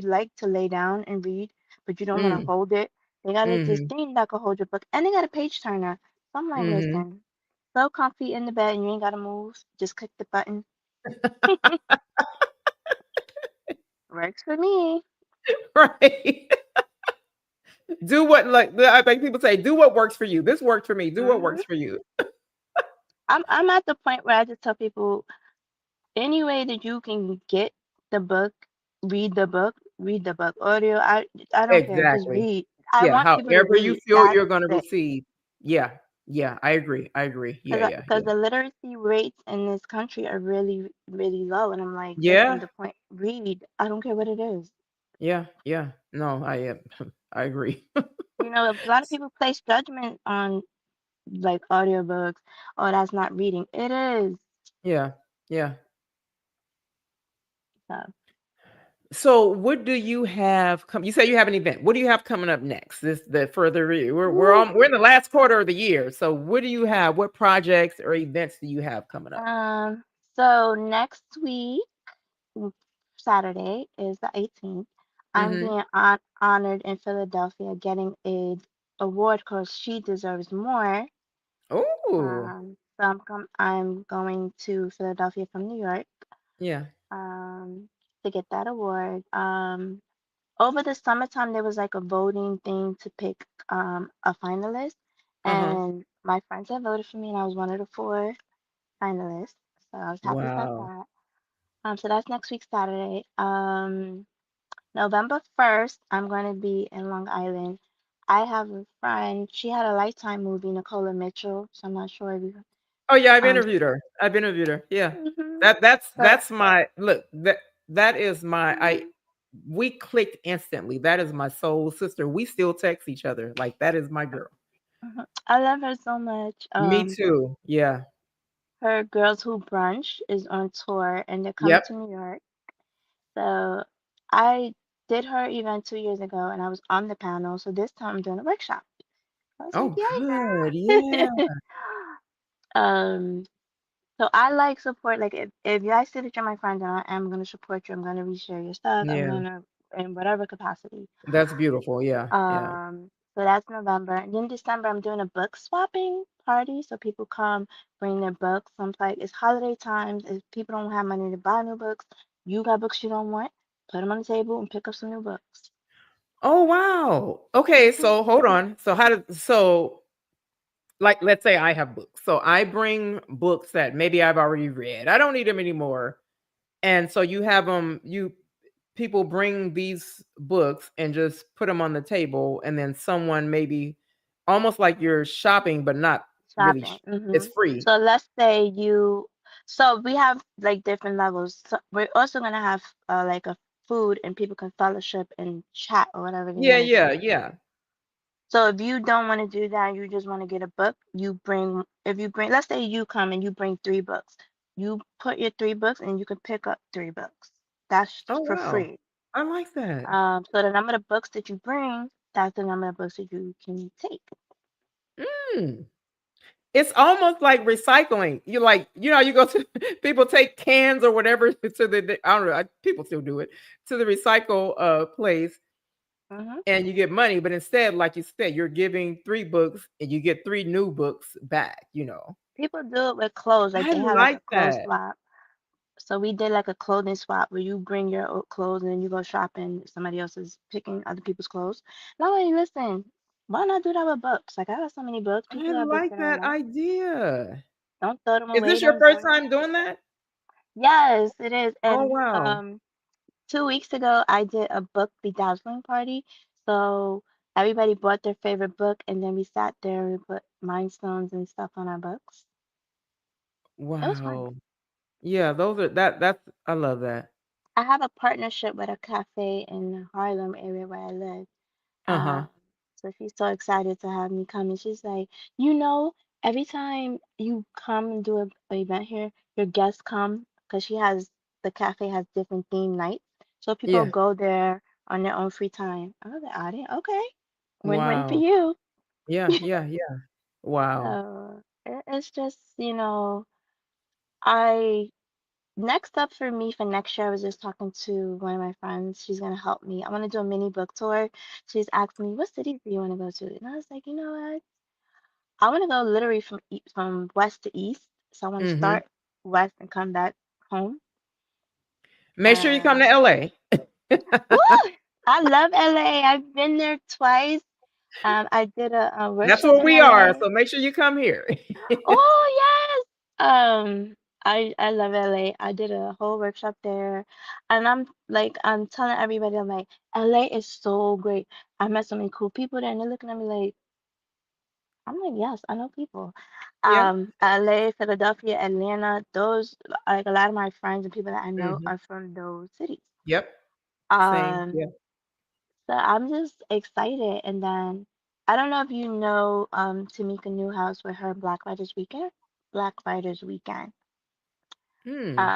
like to lay down and read, but you don't want to Mm, hold it, they got like this mhm, thing that could hold your book, and they got a page turner. So I'm like, mhm. listen, so comfy in the bed, and you ain't gotta move. Just click the button. Works for me. Right. Do what, like I think people say, do what works for you. This worked for me. Do what hmm works for you. I'm at the point where I just tell people any way that you can get the book, read the book. Audio, I don't care. Just Exactly. read. I Yeah, want people to however you read. feel That's you're gonna it. receive. Yeah, yeah, I agree. I agree. Yeah, yeah, Because yeah. the literacy rates in this country are really, really low. And I'm like, listen, Yeah, the point, read. I don't care what it is. yeah, yeah. No, I am. I agree. A lot of people place judgment on like audiobooks. Oh, that's not reading. It is. Yeah, yeah. So So what do you have you say you have an event. What do you have coming up next? This the further woo, we're in the last quarter of the year. So what do you have? What projects or events do you have coming up? um, so next week, mm, Saturday is the 18th. I'm Mhm. being honored in Philadelphia, getting a award called She Deserves More. Oh, I'm going to Philadelphia from New York yeah. um, to get that award. Over the summertime, there was like a voting thing to pick a finalist, Uh-huh. and my friends had voted for me, and I was one of the four finalists. So I was happy about Wow. that. So that's next week, Saturday. November 1st, I'm going to be in Long Island. I have a friend, she had a Lifetime movie, Nicola Mitchell, so I'm not sure if you, Oh yeah, I've um, interviewed her. I've interviewed her. Yeah. mhm. So, That's my look, that is my I mhm, we clicked instantly. That is my soul sister. We still text each other. Like that is my girl. mhm. I love her so much. Me too. Yeah. Her Girls Who Brunch is on tour and they're coming Yep. to New York. So I did her event 2 years ago and I was on the panel. So this time I'm doing a workshop. I was like, Oh, good. yay, Yeah. girl. um, so I like support. Like if you guys say that you're my friend, then I am gonna support you. I'm gonna reshare your stuff. I'm Yeah. gonna in whatever capacity. That's beautiful. Yeah. Yeah. So that's November. And then December, I'm doing a book swapping party. So people come, bring their books. I'm like, it's holiday times. If people don't have money to buy new books, you got books you don't want, put them on the table and pick up some new books. Oh, wow. Okay, so hold on. So like let's say I have books. So I bring books that maybe I've already read. I don't need them anymore. And so you have them you people bring these books and just put them on the table and then someone maybe almost like you're shopping but not really Shopping. it's free. So let's say so we have like different levels. So we're also gonna have like a food and people can fellowship and chat or whatever they Yeah, want to yeah, do. yeah. So if you don't want to do that, you just want to get a book, if you bring, let's say you come and you bring 3 books, you put your 3 books and you can pick up 3 books. That's Oh for wow. free. I like that. So the number of books that you bring, that's the number of books that you can take. Mm. It's almost like recycling. You like, you go to people take cans or whatever to I don't know, people still do it to the recycle place hmm and you get money, but instead, like you said, you're giving 3 books and you get 3 new books back. People do it with clothes, like I they have like like a clothes that. swap. So we did like a clothing swap where you bring your old clothes and then you go shopping. Somebody else is picking other people's clothes. Now, like, listen, why not do that with books? Like, I got so many books. I People got books like they don't that like. idea. Don't throw them Is away. this your Don't first burn them. time doing that? Yes, it is. Oh And wow. 2 weeks ago, I did a book bedazzling party. So everybody brought their favorite book, and then we sat there and put rhinestones and stuff on our books. It was fun. Wow. Yeah, those are that's I love that. I have a partnership with a cafe in the Harlem area where I live. Uh-huh. Um, so she's so excited to have me come, and she's like, you know, every time you come and do a event here, your guests come because the cafe has different theme nights, so people Yeah. go there on their own free time. I was like, I didn't, okay, win-win for Wow. you. Yeah, yeah, yeah. Wow. So it's just, I next up for me for next year, I was just talking to one of my friends. She's gonna help me. I want to do a mini book tour. She's asked me, "What cities do you want to go to?" And I was like, you know what? I want to go literally from west to east. So I want to Mhm. start west and come back home. Make sure you come to And LA. woo! I love LA. I've been there twice. I did a That's workshop where in we are, LA. so make sure you come here. Oh yes. I love LA. I did a whole workshop there, and I'm telling everybody, I'm like, LA is so great. I met so many cool people there, and they're looking at me like, I'm like, yes, I know people. Yeah. LA, Philadelphia, Atlanta, those like a lot of my friends and people that I know Mhm. are from those cities. Yep. Same. Um, Yeah. so I'm just excited, and then I don't know if you know Tamika Newhouse with her Black Writers Weekend. Black Writers Weekend. Hmm.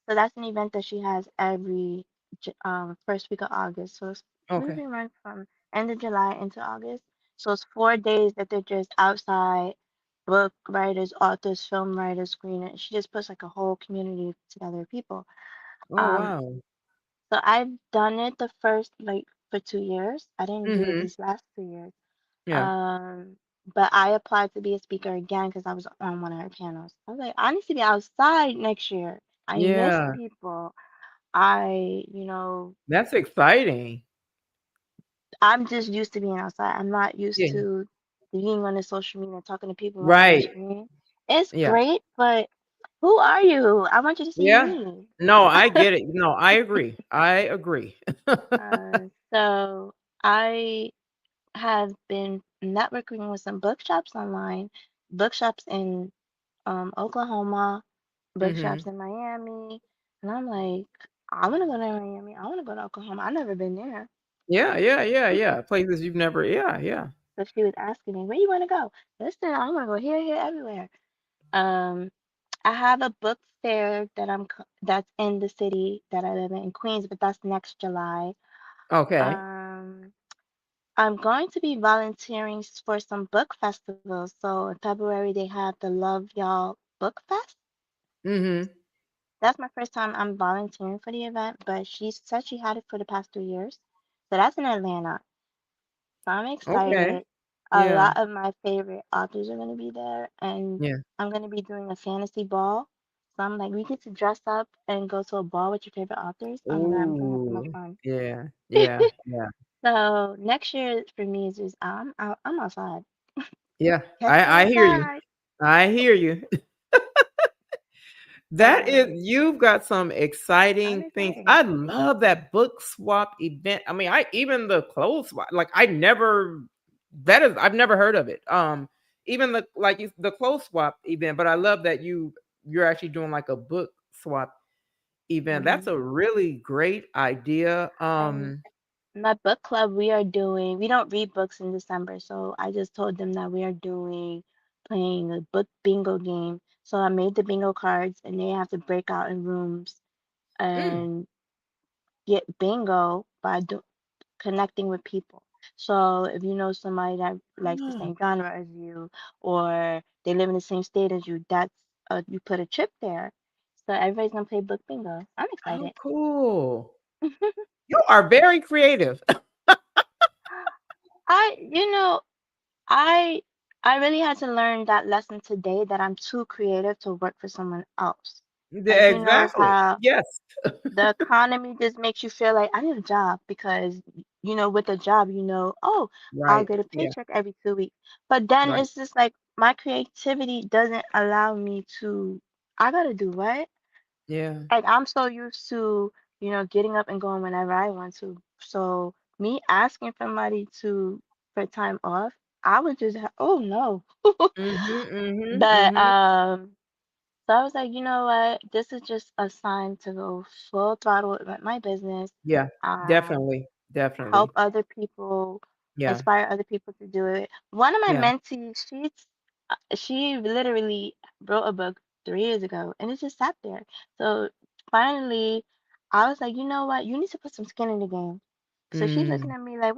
So that's an event that she has every first week of August. So it's Okay. usually runs from end of July into August. So it's 4 days that they're just outside, book writers, authors, film writers, screeners. She just puts like a whole community together of people. Oh Um, wow. so I've done it the first like for 2 years. I didn't do it Mm-hmm. these last 2 years. Yeah. Um, but I applied to be a speaker again because I was on one of her panels. I was like, I need to be outside next year. I miss Yeah. people. I That's exciting. I'm just used to being outside. I'm not used Yeah. to being on the social media, talking to people right on the Right. screen. It's Yeah. great, but who are you? I want you to see Yeah. me. No, I get it. No, I agree. I agree. So I have been networking with some bookshops online, bookshops in Oklahoma, Mm-hmm. bookshops in Miami, and I'm like, I want to go to Miami. I want to go to Oklahoma. I've never been there. Yeah, yeah, yeah, yeah. Places you've never, yeah, yeah. So she was asking me, where you want to go? Listen, I want to go here, here, everywhere. Um, I have a book fair that's in the city that I live in Queens, but that's next July. Okay. Um, I'm going to be volunteering for some book festivals. So in February they have the Love Y'all Book Fest. Mm-hmm. That's my first time I'm volunteering for the event, but she said she had it for the past 3 years. So that's in Atlanta. So I'm Okay. excited. A Yeah. lot of my favorite authors are going to be there, and Yeah. I'm going to be doing a fantasy ball. So I'm like, we get to dress up and go to a ball with your favorite authors. Oh my God, I'm going to have so much Ooh. fun. Yeah. Yeah. Yeah. So next year for me is just I'm outside. Yeah. Catch me I hear you. outside. I hear you. That is, So you've got some I'm exciting things. excited. I love that book swap event. I mean, I even the clothes swap, like I never that is I've never heard of it. Even the like the clothes swap event, but I love that you're actually doing like a book swap event. That's hmm a really great idea. And my book club, we don't read books in December, so I just told them that we are playing a book bingo game. So I made the bingo cards and they have to break out in rooms Mm. and get bingo by connecting with people. So if you know somebody that likes the Oh, same genre as you or they live in the same state as you, that's you put a chip there. So everybody's gonna play book bingo. I'm oh, excited. cool. You are very creative. I, you know, I I really had to learn that lesson today that I'm too creative to work for someone else. Like Yeah, you know exactly. how Yes. the economy just makes you feel like I need a job because with a job oh, I'll Right. get a Yeah. paycheck every 2 weeks. But then Right. it's just like my creativity doesn't allow me to I gotta do what? Yeah. Like I'm so used to, getting up and going whenever I want to. So me asking somebody for time off, I would just oh no. Mhm. Mhm. But Mhm. so I was like, you know what? This is just a sign to go full throttle with my business. Yeah. Um, Definitely. Help Definitely. other people, Yeah. inspire other people to do it. One of my Yeah. mentees, she literally wrote a book 3 years ago, and it just sat there. So finally, I was like, you know what? You need to put some skin in the game. So she's looking Mm. at me like,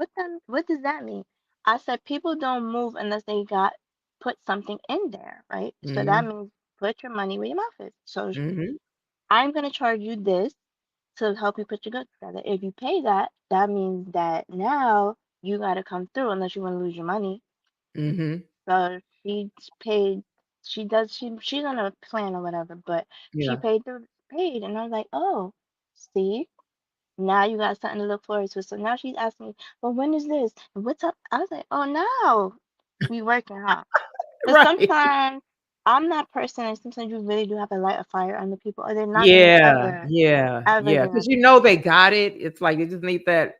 what does that mean? I said, people don't move unless they got put something in there, right? So that Mhm. means put your money where your mouth is. So Mhm. I'm gonna charge you this to help you put your goods together. If you pay that, that means that now you gotta come through unless you want to lose your money. Mhm. So she paid. She's on a plan or whatever, but she Yeah. paid, and I was like, oh, see, now you got something to look forward to. So now she's asking me, well, when is this? And what's up? I was like, oh, no, we working, huh? Because Right. sometimes I'm that person, and sometimes you really do have to light a fire under people, or they're not gonna Yeah. ever, Yeah. ever Yeah. get Because enough. you know they got it. It's like they just need that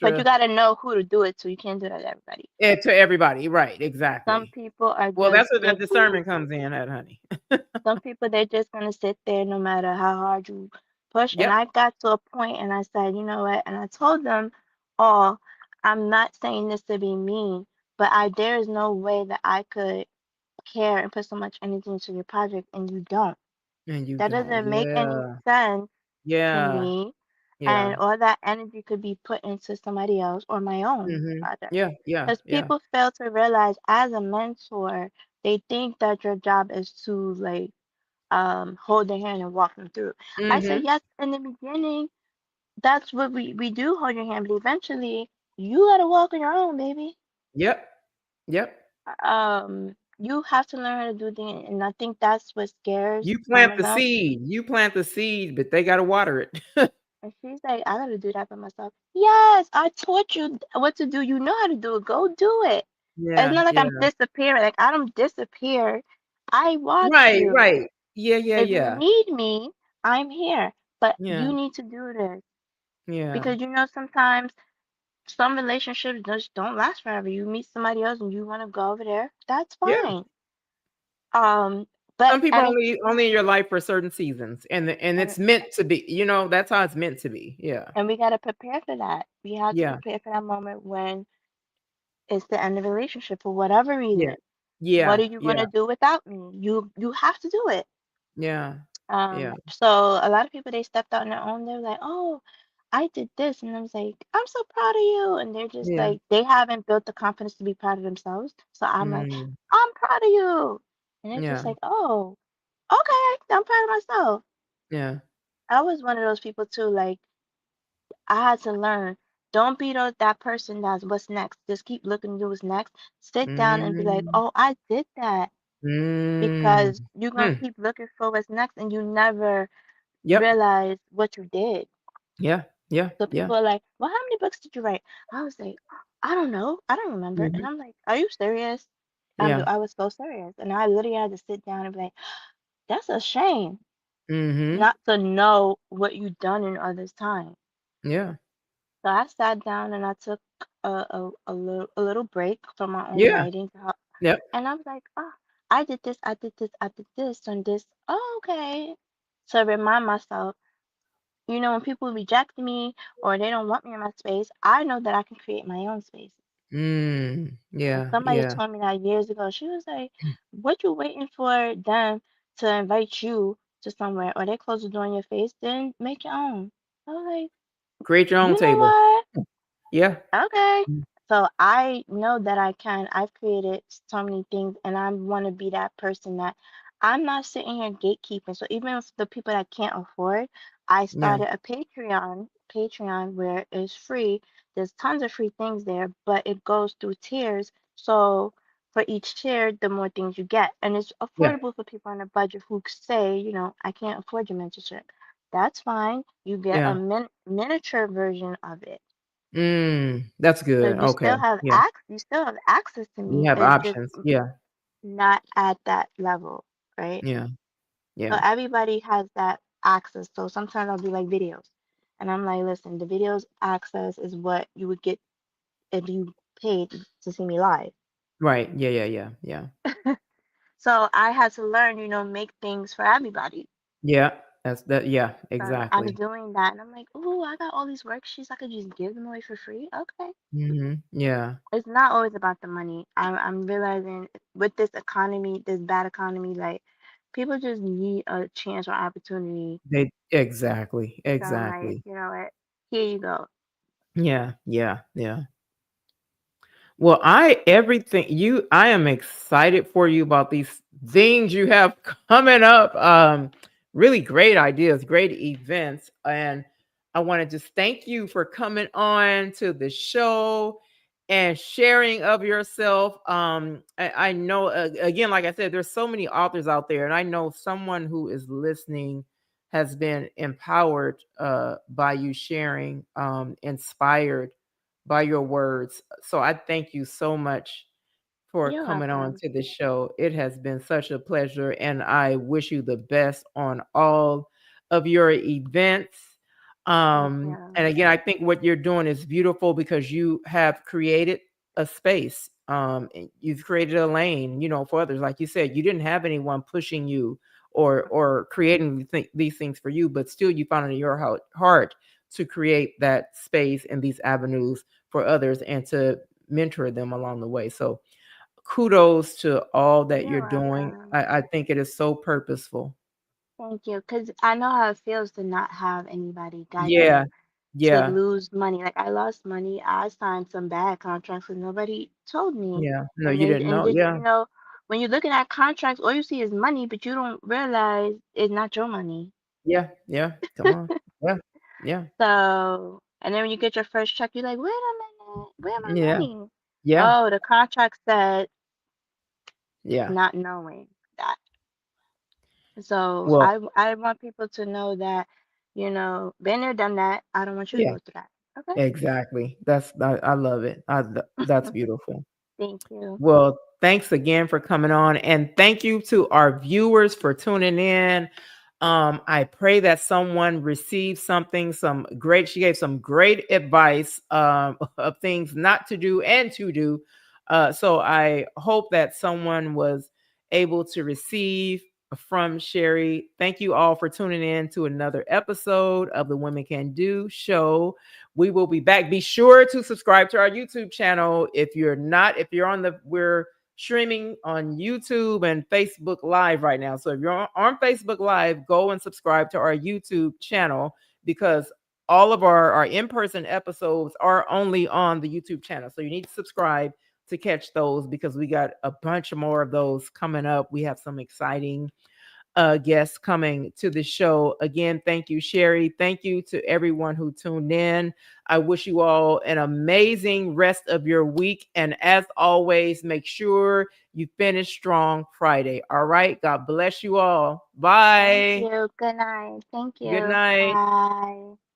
But you extra gotta know who to do it to. You can't do that to everybody. to everybody. Right. Some Exactly. people are Well, that's just where that good. discernment comes in, at honey. Some people they're just gonna sit there no matter how hard you push. And Yep. I got to a point and I said, you know what? And I told them all, I'm not saying this to be mean, but there is no way that I could care and put so much energy into your project and you don't. And you That don't. doesn't make any Yeah. sense to Yeah. me. And Yeah. all that energy could be put into somebody else or my own Mhm. project. Yeah, yeah, Because yeah. people fail to realize as a mentor, they think that your job is to like hold their hand and walk them through. I said Mhm. yes in the beginning. That's what we do, hold your hand, but eventually you gotta walk on your own, baby. Yep. Yep. You have to learn how to do things, and I think that's what scares You some plant of the them. seed. You plant the seed, but they gotta water it. And she's like, I gotta do that by myself. Yes, I taught you what to do. You know how to do it. Go do it. It's Yeah, not like I'm yeah. disappearing. Like I don't disappear. I watch Right, you. right. Yeah, yeah, If you yeah. need me, I'm here. But Yeah, you need to do this yeah. because you know sometimes some relationships just don't last forever. You meet somebody else and you want to go over there. That's Yeah. fine. Um, but Some people at a only in your life for certain seasons, and and it's meant to be. That's how it's meant to be. Yeah. and we gotta prepare for that. We have to Yeah. prepare for that moment when it's the end of the relationship for whatever Yeah. reason. What Yeah. are you Yeah. gonna do without me? You have to do it. Yeah. Yeah. So a lot of people they stepped out on their own. They're like, oh, I did this, and I was like, I'm so proud of you. And they're just Yeah. like, they haven't built the confidence to be proud of themselves. So I'm like, Mm. I'm proud of you. And they're just Yeah. like, oh, okay, I'm proud of myself. Yeah. I was one of those people too. Like I had to learn. Don't be that person that's what's next. Just keep looking to what's next. Sit down and be like, Mm. oh, I did that. Mm. Because you're gonna Hmm. keep looking for what's next and you never Yep. realize what you did. Yeah. Yeah. So Yeah. people are like, well, how many books did you write? I was like, I don't know. I don't remember. And Mhm. I'm like, are you serious? Yeah. I was so serious. And I literally had to sit down and be like, that's a shame Mhm. not to know what you've done in others' time. Yeah. So I sat down and I took a little break from my own Yeah. writing to help, Yep. and I was like, oh, I did this, I did this, I did this, and this. Oh, okay. To remind myself, when people reject me or they don't want me in my space, I know that I can create my own space. Mm. And Yeah. somebody Yeah. told me that years ago. She was like, what you waiting for them to invite you to somewhere or they close the door in your face? Then make your own. I was like, Create your own you know table. what? Yeah. Okay. Mm. So I know that I can. I've created so many things and I want to be that person that I'm not sitting here gatekeeping. So even if the people that can't afford, I Yeah. started a Patreon where it's free. There's tons of free things there, but it goes through tiers. So for each tier, the more things you get. And it's Yeah. affordable for people on a budget who say, I can't afford your mentorship. That's fine. You get a Yeah. miniature version of it. That's So good. Okay. Yeah. you still have access to You me. have It's just options. Yeah. not at that level, right? Yeah. So Yeah. everybody has that access. So sometimes I'll do like videos. And I'm like, listen, the videos access is what you would get if you paid to see me live. Right. Yeah. Yeah. Yeah. Yeah. So I had to learn, make things for everybody. Yeah. That's that. Yeah. So I'm Exactly. doing that and I'm like, oh, I got all these worksheets. I could just give them away for free. Okay. Yeah. It's not always about the money. I'm realizing with this economy, this bad economy, like people just need a chance or opportunity. They exactly. So I'm like, Exactly. you know what? Here you go. Yeah. Yeah. Yeah. Well, I am excited for you about these things you have coming up. Really great ideas, great events. And I want to just thank you for coming on to the show and sharing of yourself. I know again, like I said, there's so many authors out there, and I know someone who is listening has been empowered by you sharing, inspired by your words. So I thank you so much for You're coming on welcome. to the show. It has been such a pleasure, and I wish you the best on all of your events. Thank And you. again, I think what you're doing is beautiful because you have created a space. And you've created a lane, for others. Like you said, you didn't have anyone pushing you or creating these things for you, but still you found it in your heart to create that space and these avenues for others and to mentor them along the way. So kudos to all that you're You're doing. welcome. I think it is so purposeful. Thank you, because I know how it feels to not have anybody guide Yeah. you, to Yeah. lose money. Like I lost money. I signed some bad contracts and nobody told me. Yeah. No, And you they didn't and know. just, Yeah. when you're looking at contracts, all you see is money, but you don't realize it's not your money. Yeah. Yeah. Come on. Yeah. Yeah. So, and then when you get your first check, you're like, wait a minute, where my Yeah. money? Yeah. Oh, the contract said, Yeah. not knowing that. So Well, I want people to know that, been there, done that. I don't want you to yeah, go through that. Okay. exactly. I love it. That's beautiful. Thank you. Well, thanks again for coming on. And thank you to our viewers for tuning in. I pray that someone received something, she gave some great advice of things not to do and to do. So I hope that someone was able to receive from Sheri. Thank you all for tuning in to another episode of the Women Can Do show. We will be back. Be sure to subscribe to our YouTube channel. If you're on we're streaming on YouTube and Facebook Live right now. So if you're on Facebook Live, go and subscribe to our YouTube channel because all of our in-person episodes are only on the YouTube channel. So you need to subscribe to catch those because we got a bunch more of those coming up. We have some exciting guests coming to the show. Again, thank you, Sheri. Thank you to everyone who tuned in. I wish you all an amazing rest of your week. And as always, make sure you finish strong Friday. All right. God bless you all. Thank Bye. you. Good night. Thank Good you. night. Bye.